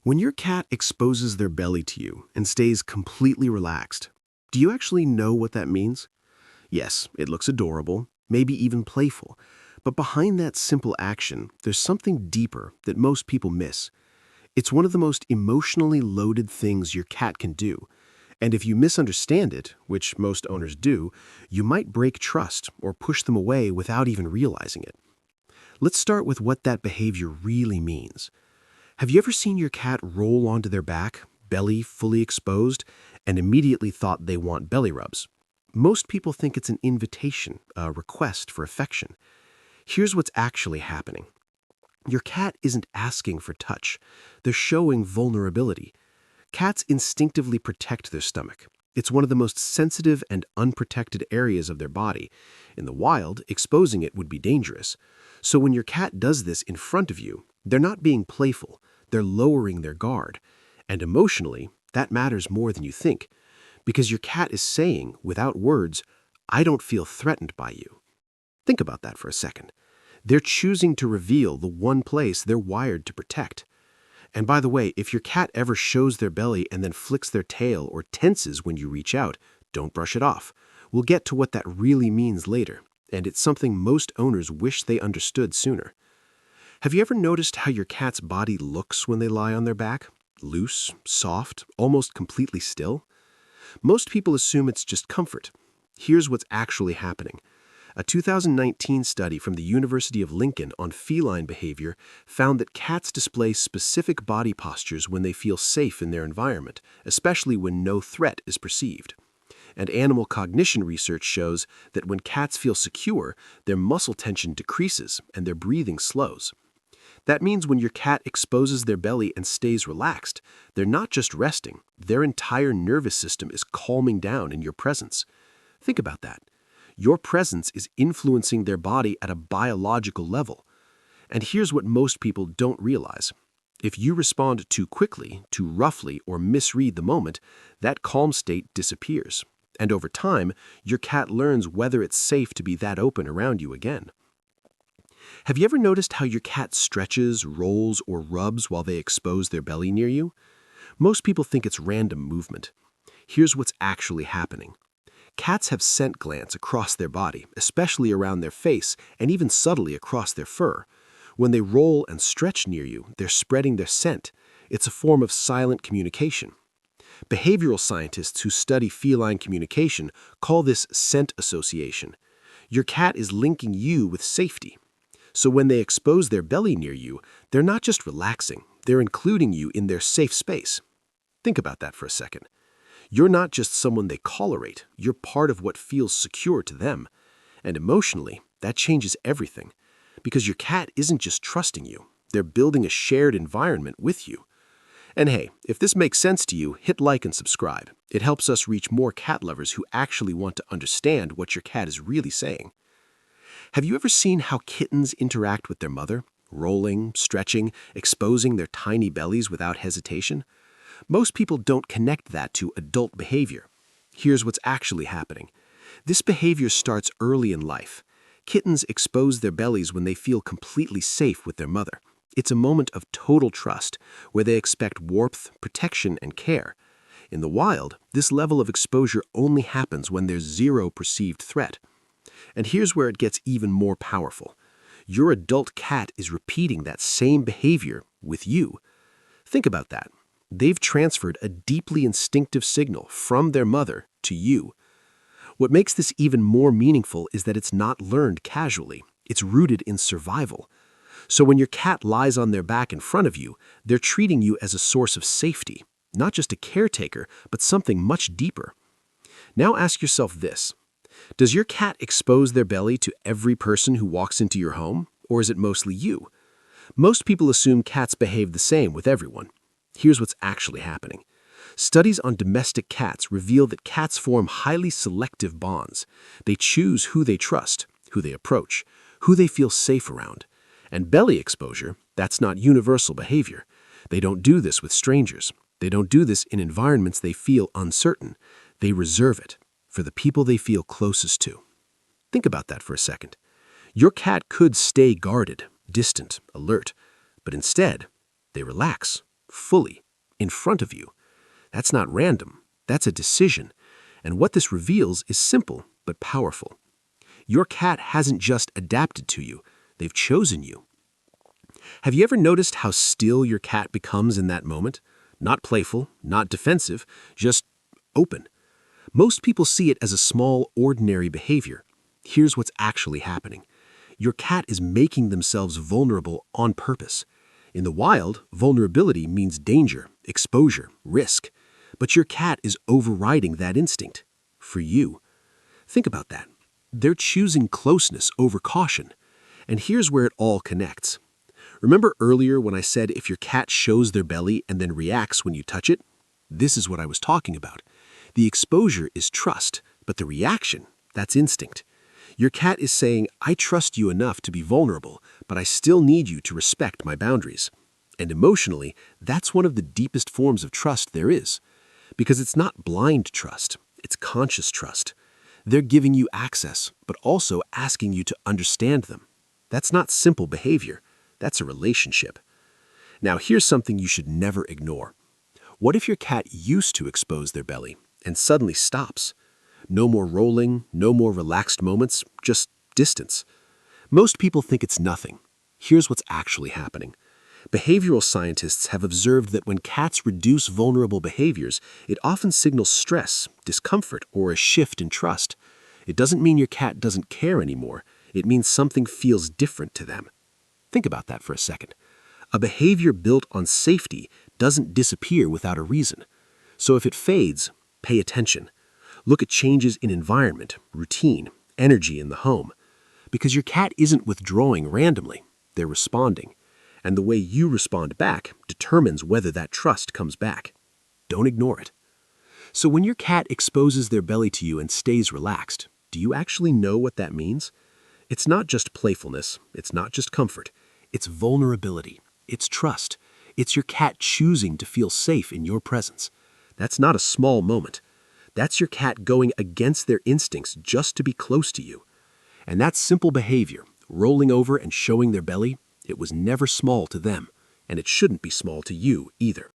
When your cat exposes their belly to you and stays completely relaxed, do you actually know what that means? Yes, it looks adorable, maybe even playful, but behind that simple action, there's something deeper that most people miss. It's one of the most emotionally loaded things your cat can do, and if you misunderstand it, which most owners do, you might break trust or push them away without even realizing it. Let's start with what that behavior really means. Have you ever seen your cat roll onto their back, belly fully exposed, and immediately thought they want belly rubs? Most people think it's an invitation, a request for affection. Here's what's actually happening. Your cat isn't asking for touch. They're showing vulnerability. Cats instinctively protect their stomach. It's one of the most sensitive and unprotected areas of their body. In the wild, exposing it would be dangerous. So when your cat does this in front of you, they're not being playful. They're lowering their guard. And emotionally, that matters more than you think, because your cat is saying, without words, "I don't feel threatened by you." Think about that for a second. They're choosing to reveal the one place they're wired to protect. And by the way, if your cat ever shows their belly and then flicks their tail or tenses when you reach out, don't brush it off. We'll get to what that really means later, and it's something most owners wish they understood sooner. Have you ever noticed how your cat's body looks when they lie on their back? Loose, soft, almost completely still? Most people assume it's just comfort. Here's what's actually happening. A 2019 study from the University of Lincoln on feline behavior found that cats display specific body postures when they feel safe in their environment, especially when no threat is perceived. And animal cognition research shows that when cats feel secure, their muscle tension decreases and their breathing slows. That means when your cat exposes their belly and stays relaxed, they're not just resting, their entire nervous system is calming down in your presence. Think about that. Your presence is influencing their body at a biological level. And here's what most people don't realize. If you respond too quickly, too roughly, or misread the moment, that calm state disappears. And over time, your cat learns whether it's safe to be that open around you again. Have you ever noticed how your cat stretches, rolls, or rubs while they expose their belly near you? Most people think it's random movement. Here's what's actually happening. Cats have scent glands across their body, especially around their face and even subtly across their fur. When they roll and stretch near you, they're spreading their scent. It's a form of silent communication. Behavioral scientists who study feline communication call this scent association. Your cat is linking you with safety. So when they expose their belly near you, they're not just relaxing, they're including you in their safe space. Think about that for a second. You're not just someone they tolerate, you're part of what feels secure to them. And emotionally, that changes everything. Because your cat isn't just trusting you, they're building a shared environment with you. And hey, if this makes sense to you, hit like and subscribe. It helps us reach more cat lovers who actually want to understand what your cat is really saying. Have you ever seen how kittens interact with their mother? Rolling, stretching, exposing their tiny bellies without hesitation? Most people don't connect that to adult behavior. Here's what's actually happening. This behavior starts early in life. Kittens expose their bellies when they feel completely safe with their mother. It's a moment of total trust, where they expect warmth, protection, and care. In the wild, this level of exposure only happens when there's zero perceived threat. And here's where it gets even more powerful. Your adult cat is repeating that same behavior with you. Think about that. They've transferred a deeply instinctive signal from their mother to you. What makes this even more meaningful is that it's not learned casually. It's rooted in survival. So when your cat lies on their back in front of you, they're treating you as a source of safety, not just a caretaker, but something much deeper. Now ask yourself this. Does your cat expose their belly to every person who walks into your home, or is it mostly you? Most people assume cats behave the same with everyone. Here's what's actually happening. Studies on domestic cats reveal that cats form highly selective bonds. They choose who they trust, who they approach, who they feel safe around. And belly exposure, that's not universal behavior. They don't do this with strangers. They don't do this in environments they feel uncertain. They reserve it for the people they feel closest to. Think about that for a second. Your cat could stay guarded, distant, alert, but instead, they relax, fully, in front of you. That's not random. That's a decision. And what this reveals is simple but powerful. Your cat hasn't just adapted to you. They've chosen you. Have you ever noticed how still your cat becomes in that moment? Not playful, not defensive, just open. Most people see it as a small, ordinary behavior. Here's what's actually happening. Your cat is making themselves vulnerable on purpose. In the wild, vulnerability means danger, exposure, risk. But your cat is overriding that instinct. For you. Think about that. They're choosing closeness over caution. And here's where it all connects. Remember earlier when I said if your cat shows their belly and then reacts when you touch it? This is what I was talking about. The exposure is trust, but the reaction, that's instinct. Your cat is saying, I trust you enough to be vulnerable, but I still need you to respect my boundaries. And emotionally, that's one of the deepest forms of trust there is. Because it's not blind trust, it's conscious trust. They're giving you access, but also asking you to understand them. That's not simple behavior. That's a relationship. Now, here's something you should never ignore. What if your cat used to expose their belly and suddenly stops? No more rolling, no more relaxed moments, just distance. Most people think it's nothing. Here's what's actually happening. Behavioral scientists have observed that when cats reduce vulnerable behaviors, it often signals stress, discomfort, or a shift in trust. It doesn't mean your cat doesn't care anymore. It means something feels different to them. Think about that for a second. A behavior built on safety doesn't disappear without a reason. So if it fades, pay attention. Look at changes in environment, routine, energy in the home. Because your cat isn't withdrawing randomly. They're responding. And the way you respond back determines whether that trust comes back. Don't ignore it. So when your cat exposes their belly to you and stays relaxed, do you actually know what that means? It's not just playfulness. It's not just comfort. It's vulnerability. It's trust. It's your cat choosing to feel safe in your presence. That's not a small moment. That's your cat going against their instincts just to be close to you. And that simple behavior, rolling over and showing their belly, it was never small to them, and it shouldn't be small to you either.